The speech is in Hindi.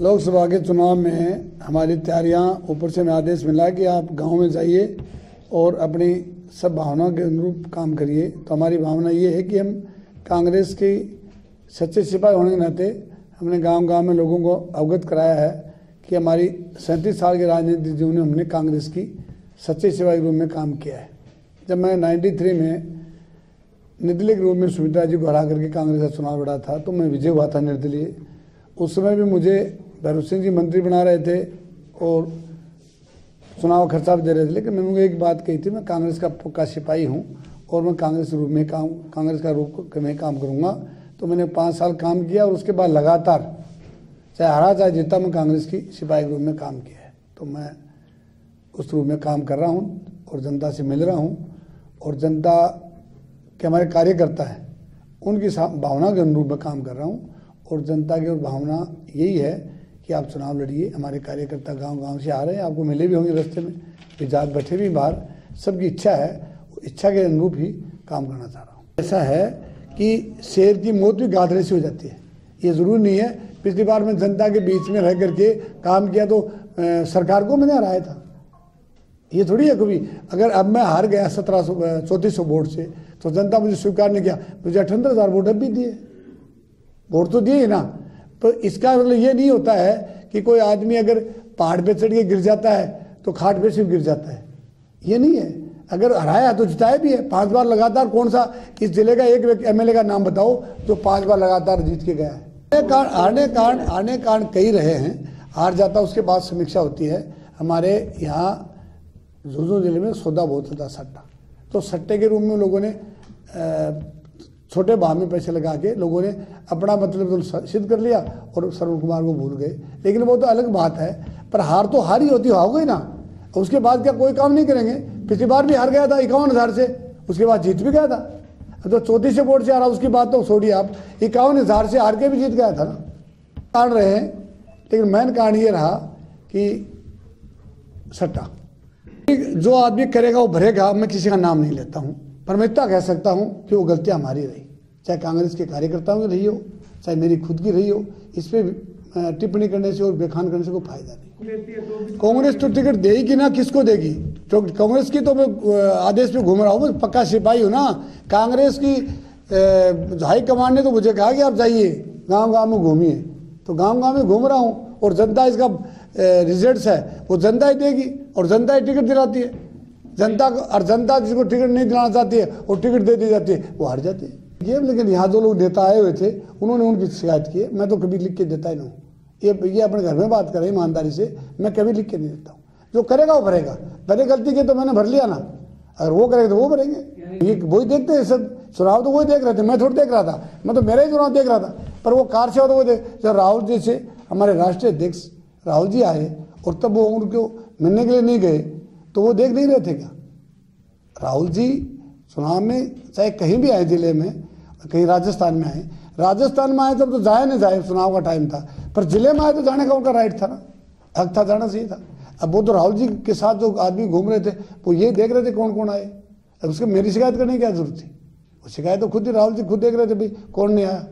लोकसभा के चुनाव में हमारी तैयारियां ऊपर से हमें आदेश मिला कि आप गांव में जाइए और अपनी सब भावनाओं के अनुरूप काम करिए। तो हमारी भावना ये है कि हम कांग्रेस की सच्चे सिपाही होने के नाते हमने गांव-गांव में लोगों को अवगत कराया है कि हमारी 37 साल के राजनीतिक जीवन में हमने कांग्रेस की सच्चे सिपाही के रूप में काम किया है। जब मैं 93 में निर्दलीय के रूप में सुमित्रा जी को हरा करके कांग्रेस का चुनाव लड़ा था तो मैं विजय हुआ था निर्दलीय। उस समय भी मुझे भैरव सिंह जी मंत्री बना रहे थे और चुनाव खर्चा भी दे रहे थे, लेकिन मैंने उनको एक बात कही थी, मैं कांग्रेस का पक्का सिपाही हूँ और मैं कांग्रेस रूप में कांग्रेस का रूप में काम करूँगा। तो मैंने 5 साल काम किया और उसके बाद लगातार चाहे हरा चाहे जीता मैं कांग्रेस की सिपाही के रूप में काम किया है। तो मैं उस रूप में काम कर रहा हूँ और जनता से मिल रहा हूँ और जनता के हमारे कार्यकर्ता हैं उनकी भावना के अनुरूप में काम कर रहा हूँ और जनता की भावना यही है कि आप चुनाव लड़िए। हमारे कार्यकर्ता गांव-गांव से आ रहे हैं, आपको मिले भी होंगे रास्ते में, विजात बैठे भी बाहर, सबकी इच्छा है, इच्छा के अनुरूप ही काम करना चाह रहा हूँ। ऐसा है कि शेर की मौत भी गाधरे से हो जाती है, ये ज़रूरी नहीं है। पिछली बार मैं जनता के बीच में रह करके काम किया तो सरकार को मैंने हराया था, ये थोड़ी है कभी। अगर अब मैं हार गया 3400 वोट से तो जनता मुझे स्वीकार नहीं किया, मुझे 78,000 वोट अब भी दिए, वोट तो दिए ना। तो इसका मतलब ये नहीं होता है कि कोई आदमी अगर पहाड़ पे चढ़ के गिर जाता है तो खाट पे सिर्फ गिर जाता है, ये नहीं है। अगर हराया तो जिताया भी है 5 बार लगातार। कौन सा इस जिले का एक एमएलए का नाम बताओ जो 5 बार लगातार जीत के गया है? आने कारण कई रहे हैं, हार जाता उसके बाद समीक्षा होती है। हमारे यहाँ झुंझुनू जिले में सौदा बहुत होता सट्टा, तो सट्टे के रूप में लोगों ने छोटे भाव में पैसे लगा के लोगों ने अपना मतलब तो सिद्ध कर लिया और श्रवण कुमार को भूल गए। लेकिन वो तो अलग बात है, पर हार तो हार ही होती हो गई ना। उसके बाद क्या कोई काम नहीं करेंगे? पिछली बार भी हार गया था 51,000 से, उसके बाद जीत भी गया था। तो 3400 वोट से आ रहा, उसकी बात तो छोड़िए आप, 51,000 से हार के भी जीत गया था ना। कारण रहे हैं, लेकिन मेन कारण ये रहा कि सट्टा। जो आदमी करेगा वो भरेगा। मैं किसी का नाम नहीं लेता हूँ, पर मैं इतना कह सकता हूँ कि वो गलतियाँ हमारी रही, चाहे कांग्रेस के कार्यकर्ताओं की रही हो, चाहे मेरी खुद की रही हो। इस पर टिप्पणी करने से और बेखान करने से कोई फायदा नहीं। कांग्रेस तो टिकट देगी ना, किसको देगी? तो कांग्रेस की तो मैं आदेश पे घूम रहा हूँ, पक्का सिपाही हूँ ना। कांग्रेस की हाई कमांड ने तो मुझे कहा कि आप जाइए गाँव-गाँव में घूमिए, तो गाँव-गाँव में घूम रहा हूँ और जनता इसका रिजल्ट्स है वो जनता ही देगी और जनता ही टिकट दिलाती है जनता को। और जनता जिसको टिकट नहीं दिलाना चाहती है और टिकट दे दी जाती है वो हार जाती है। ये लेकिन यहाँ जो लोग नेता आए हुए थे उन्होंने उनकी शिकायत की है, मैं तो कभी लिख के देता ही नहीं हूँ। ये अपने घर में बात करें ईमानदारी से, मैं कभी लिख के नहीं देता हूँ। जो करेगा वो भरेगा, मैंने गलती की तो मैंने भर लिया ना, अगर वो करेगा तो वो भरेंगे। ये वही देखते हैं सब, चुनाव तो वही देख रहे थे, मैं थोड़ी देख रहा था, मैं तो मेरा ही चुनाव देख रहा था। पर वो कार से तो वो देख, जब राहुल जी से हमारे राष्ट्रीय अध्यक्ष राहुल जी आए और तब वो उनको मिलने के लिए नहीं गए तो वो देख नहीं रहे थे क्या? राहुल जी चुनाव में चाहे कहीं भी आए, जिले में कहीं राजस्थान में आए, राजस्थान में आए तब तो जाए नहीं जाए, चुनाव का टाइम था, पर जिले में आए तो जाने का उनका राइट था ना, हक था, जाना चाहिए था। अब वो तो राहुल जी के साथ जो आदमी घूम रहे थे वो ये देख रहे थे कौन कौन आए, अब उसके मेरी शिकायत करने की क्या जरूरत थी? वो शिकायत तो खुद ही राहुल जी खुद देख रहे थे भाई कौन नहीं आया।